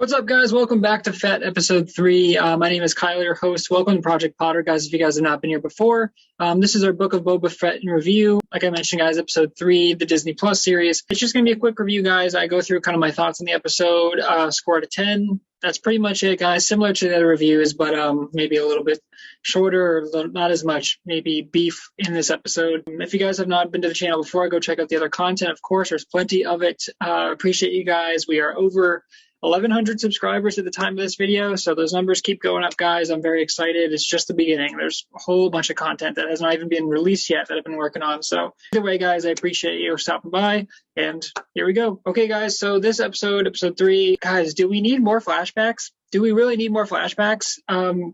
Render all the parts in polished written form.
What's up, guys? Welcome back to Fett episode 3. My name is Kyle, your host. Welcome to Project Potter, guys, if you guys have not been here before. This is our Book of Boba Fett in review. Like I mentioned, guys, episode 3, the Disney Plus series. It's just going to be a quick review, guys. I go through kind of my thoughts on the episode, score out of 10. That's pretty much it, guys. Similar to the other reviews, but maybe a little bit shorter, or not as much, maybe beef in this episode. If you guys have not been to the channel before, go check out the other content. Of course, there's plenty of it. Appreciate you guys. We are over 1,100 subscribers at the time of this video, so those numbers keep going up, guys. I'm very excited. It's just the beginning. There's a whole bunch of content that has not even been released yet that I've been working on. So either way, guys, I appreciate you stopping by, and here we go. Okay, guys, so this episode 3, guys, do we need more flashbacks? Do we really need more flashbacks?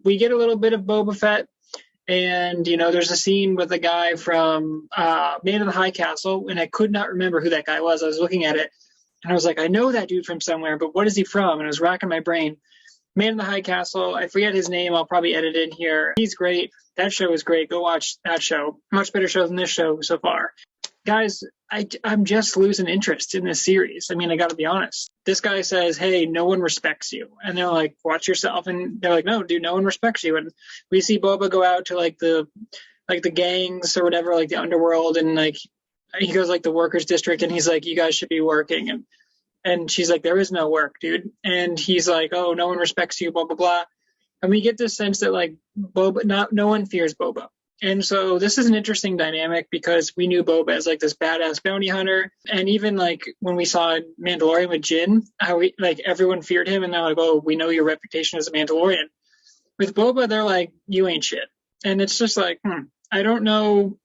We get a little bit of Boba Fett, and, there's a scene with a guy from Man in the High Castle, and I could not remember who that guy was. I was looking at it, and I was like, I know that dude from somewhere, but what is he from? And I was racking my brain. Man in the High Castle. I forget his name. I'll probably edit in here. He's great. That show is great. Go watch that show. Much better show than this show so far. Guys, I'm just losing interest in this series. I mean, I got to be honest. This guy says, hey, no one respects you. And they're like, watch yourself. And they're like, no, dude, no one respects you. And we see Boba go out to the gangs or whatever, like the underworld, and he goes the workers district, and he's like, you guys should be working. And she's like, there is no work, dude. And he's like, oh, no one respects you, blah, blah, blah. And we get this sense that Boba, no one fears Boba. And so this is an interesting dynamic because we knew Boba as this badass bounty hunter. And even when we saw Mandalorian with Jin, how everyone feared him, and they're like, oh, we know your reputation as a Mandalorian. With Boba, they're like, you ain't shit. And it's just I don't know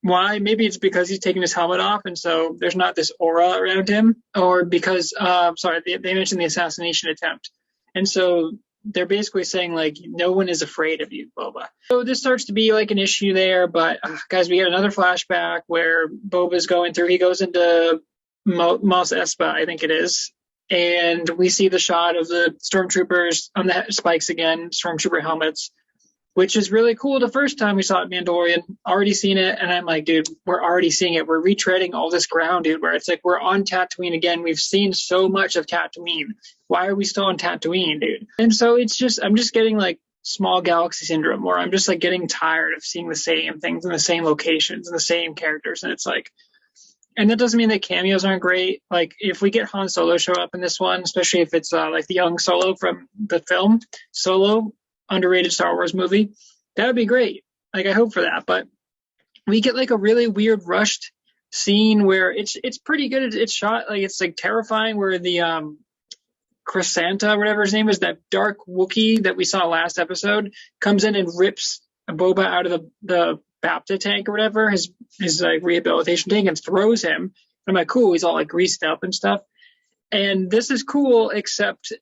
why. Maybe it's because he's taking his helmet off, and so there's not this aura around him, or because they mentioned the assassination attempt, and so they're basically saying no one is afraid of you, Boba. So this starts to be an issue there. But guys, we get another flashback where Boba's going through. He goes into Mos Espa, I think it is, and we see the shot of the stormtroopers on the spikes again, stormtrooper helmets, which is really cool. The first time we saw it, Mandalorian, already seen it, and I'm like, dude, we're already seeing it. We're retreading all this ground, dude, where it's we're on Tatooine again. We've seen so much of Tatooine. Why are we still on Tatooine, dude? And so I'm just getting small galaxy syndrome, where I'm just getting tired of seeing the same things in the same locations and the same characters. And it's and that doesn't mean that cameos aren't great. If we get Han Solo show up in this one, especially if it's the young Solo from the film Solo, underrated Star Wars movie, that would be great. I hope for that. But we get a really weird rushed scene where it's pretty good. It's shot it's terrifying, where the Crescenta, whatever his name is, that dark Wookiee that we saw last episode, comes in and rips Boba out of the Bapta tank or whatever, his rehabilitation tank, and throws him. I'm like, cool, he's all greased up and stuff. And this is cool, except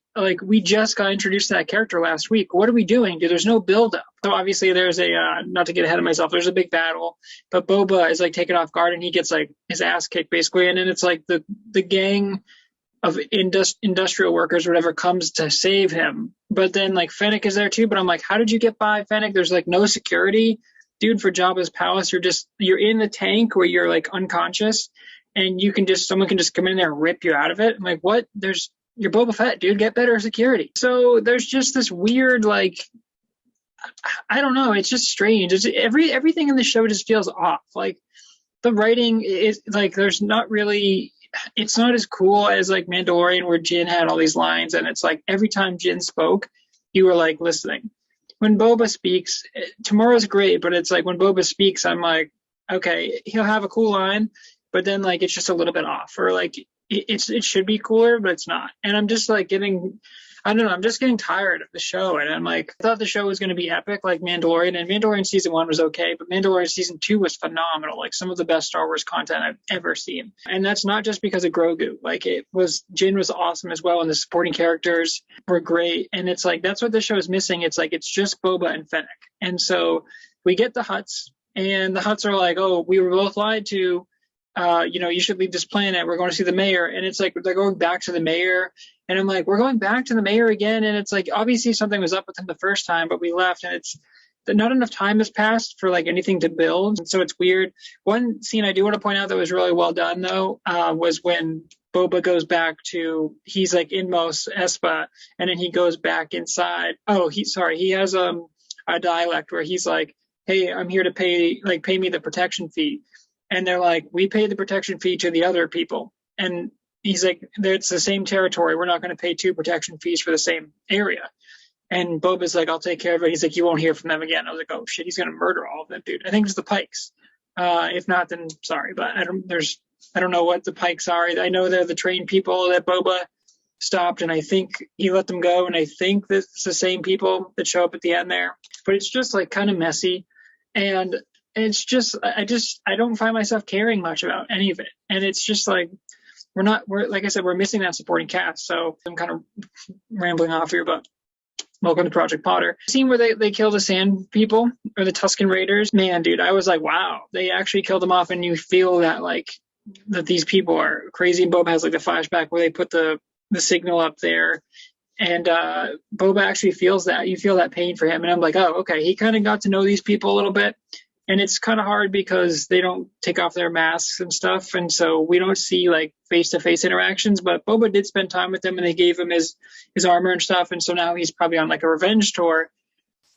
we just got introduced to that character last week. What are we doing, dude? There's no build up. So obviously there's not to get ahead of myself, there's a big battle, but Boba is taken off guard, and he gets his ass kicked basically. And then it's the gang of industrial workers or whatever comes to save him. But then Fennec is there too. But I'm like, how did you get by, Fennec? There's no security, dude. For Jabba's palace, you're in the tank where you're unconscious, and someone can just come in there and rip you out of it. I'm like, what? You're Boba Fett, dude. Get better security. So there's just this weird, I don't know. It's just strange. It's everything in the show just feels off. The writing is there's not really. It's not as cool as Mandalorian, where Jin had all these lines, and it's every time Jin spoke, you were listening. When Boba speaks, tomorrow's great, but it's when Boba speaks, I'm like, okay, he'll have a cool line, but then it's just a little bit off, or it should be cooler, but it's not. And I'm just I don't know, I'm just getting tired of the show. And I'm I thought the show was going to be epic like Mandalorian, and Mandalorian season 1 was okay, but Mandalorian season 2 was phenomenal, some of the best Star Wars content I've ever seen. And that's not just because of Grogu. Jin was awesome as well, and the supporting characters were great. And it's that's what the show is missing. It's it's just Boba and Fennec. And so we get the Hutts, and the Hutts are oh, we were both lied to. You should leave this planet. We're going to see the mayor. And it's they're going back to the mayor. And I'm we're going back to the mayor again. And it's obviously something was up with him the first time, but we left, and it's not enough time has passed for anything to build. And so it's weird. One scene I do want to point out that was really well done, though, was when Boba goes back to, he's like in Mos Espa, and then he goes back inside. Oh, he has a dialect where he's like, hey, I'm here to pay me the protection fee. And they're like, we pay the protection fee to the other people. And he's like, it's the same territory. We're not going to pay 2 protection fees for the same area. And Boba's like, I'll take care of it. He's like, you won't hear from them again. I was like, oh shit, he's going to murder all of them, dude. I think it's the Pikes. If not, then sorry, but I don't know what the Pikes are. I know they're the trained people that Boba stopped, and I think he let them go, and I think that it's the same people that show up at the end there. But it's just like kind of messy, and it's just I don't find myself caring much about any of it. And it's just like we're like I said, we're missing that supporting cast. So I'm kind of rambling off here, but welcome to Project Potter. Scene where they kill the Sand people or the Tusken Raiders, man, dude, I was like, wow, they actually killed them off, and you feel that like that these people are crazy. And Boba has like the flashback where they put the signal up there, and Boba actually feels that. You feel that pain for him, and I'm like, oh, okay, he kind of got to know these people a little bit. And it's kind of hard because they don't take off their masks and stuff, and so we don't see like face-to-face interactions. But Boba did spend time with them, and they gave him his armor and stuff, and so now he's probably on like a revenge tour.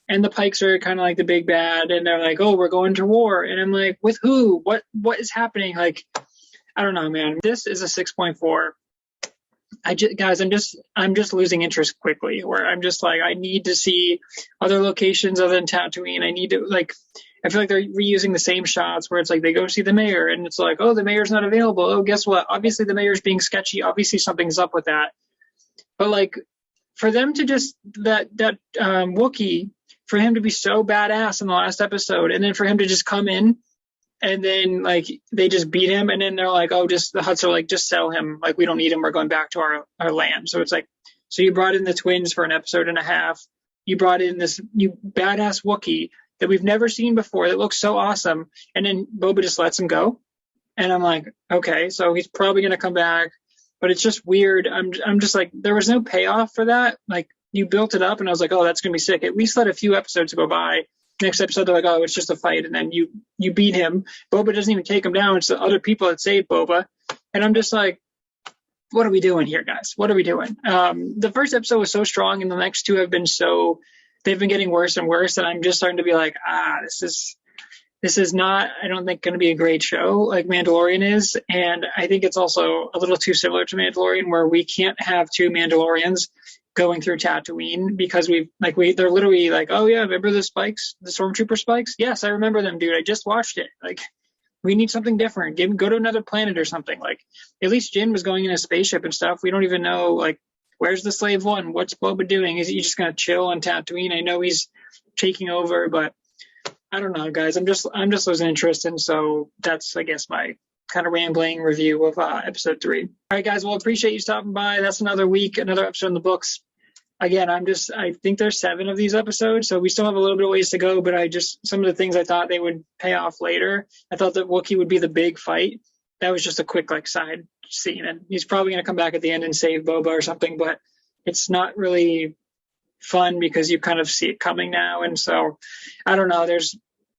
And the Pikes are kind of like the big bad, and they're like, oh, we're going to war. And I'm like, with who? What is happening? Like, I don't know, man. This is a 6.4. Guys, I'm just losing interest quickly, where I'm just like, I need to see other locations other than Tatooine. I need to like, I feel like they're reusing the same shots where it's like they go see the mayor, and it's like, oh, the mayor's not available. Oh, guess what? Obviously the mayor's being sketchy. Obviously something's up with that. But like, for them to just that Wookiee, for him to be so badass in the last episode, and then for him to just come in, and then like they just beat him, and then they're like, oh, just the Hutts are like, just sell him. Like, we don't need him. We're going back to our land. So it's like, so you brought in the twins for an episode and a half. You brought in this badass Wookiee that we've never seen before that looks so awesome, and then Boba just lets him go. And I'm like, okay, so he's probably going to come back, but it's just weird. I'm just like, there was no payoff for that. Like, you built it up, and I was like, oh, that's going to be sick. At least let a few episodes go by. Next episode, they're like, oh, it's just a fight, and then you beat him. Boba doesn't even take him down. It's the other people that save Boba. And I'm just like, what are we doing here, guys? What are we doing? The first episode was so strong, and the next 2 have been they've been getting worse and worse, and I'm just starting to be like, this is not, I don't think, going to be a great show like Mandalorian is. And I think it's also a little too similar to Mandalorian, where we can't have 2 Mandalorians going through Tatooine, because they're literally like, oh yeah, remember the spikes, the stormtrooper spikes? Yes, I remember them, dude. I just watched it. Like, we need something different. Go to another planet or something. Like, at least Jin was going in a spaceship and stuff. We don't even know, like, where's the Slave One? What's Boba doing? Is he just gonna chill on Tatooine? I know he's taking over, but I don't know, guys. I'm just losing interest, and so that's, I guess, my kind of rambling review of episode 3. All right, guys. Well, appreciate you stopping by. That's another week, another episode in the books. Again, I think there's 7 of these episodes, so we still have a little bit of ways to go, but some of the things I thought they would pay off later. I thought that Wookiee would be the big fight. That was just a quick, like, side scene, and he's probably going to come back at the end and save Boba or something, but it's not really fun because you kind of see it coming now. And so, I don't know,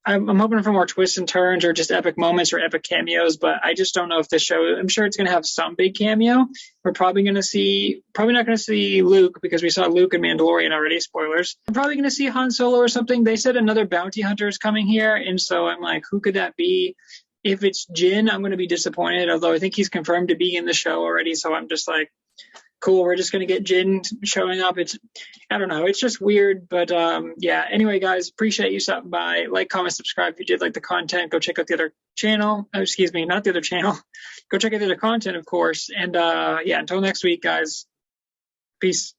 I'm hoping for more twists and turns, or just epic moments or epic cameos, but I just don't know if this show, I'm sure it's going to have some big cameo. We're probably not going to see Luke, because we saw Luke in Mandalorian already, spoilers. I'm probably going to see Han Solo or something. They said another bounty hunter is coming here, and so I'm like, who could that be? If it's Jin, I'm going to be disappointed, although I think he's confirmed to be in the show already, so I'm just like, cool, we're just going to get Jin showing up. I don't know, it's just weird, but yeah. Anyway, guys, appreciate you stopping by. Like, comment, subscribe if you did like the content. Go check out the other channel. Oh, excuse me, not the other channel. Go check out the other content, of course. And yeah, until next week, guys. Peace.